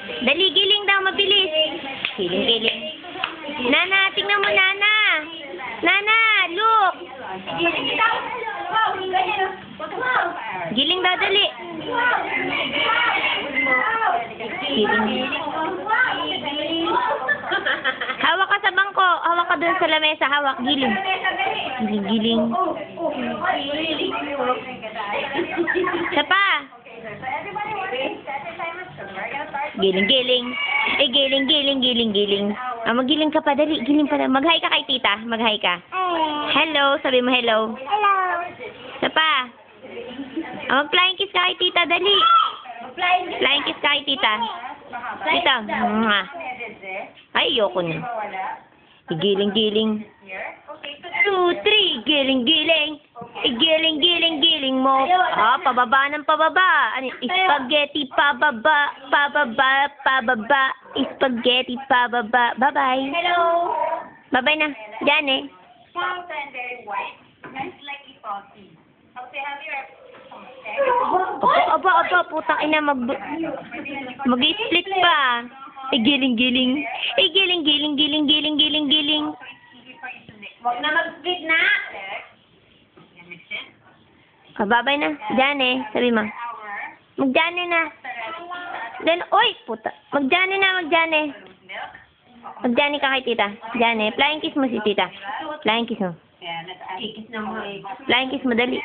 Dali, giling daw, mabilis. Giling, giling. Nana, tingnan mo, Nana. Nana, look. Giling daw, dali. Giling. Hawak ka sa bangko. Hawak ka dun sa lamesa. Hawak, giling. Giling, giling. Isa pa. Giling, giling. Eh, giling, giling, giling, giling. Ah, magiling ka pa, dali. Giling pa na. Mag-hi ka kay tita. Mag-hi ka. Hello. Sabi mo hello. Hello. Isa pa. Ah, mag-flying kiss ka kay tita, dali. Flying kiss ka kay tita. Tita. Mwah. Ay, ayoko na. Giling, giling. 2, 3. Giling, giling. Giling, giling, giling mo. Ah, pababa ng pababa. Ano, spaghetti pababa, pababa, pababa. Spaghetti pababa. Bye-bye. Hello. Bye-bye na. Diyan eh. Soft and very white. Nice like salty. Okay, have your Opo, putang ina, mag-split pa. Giling, giling. Giling, giling, giling, giling, giling, giling. Huwag na mag-split na. Babay na. Diyan eh. Sabi mo. Magdiyan na. Then, oy, puta. Magdiyan na, magdiyan eh. Magdiyan ka kay tita. Diyan eh. Flying kiss mo si tita. Flying kiss mo. Flying kiss mo, dali.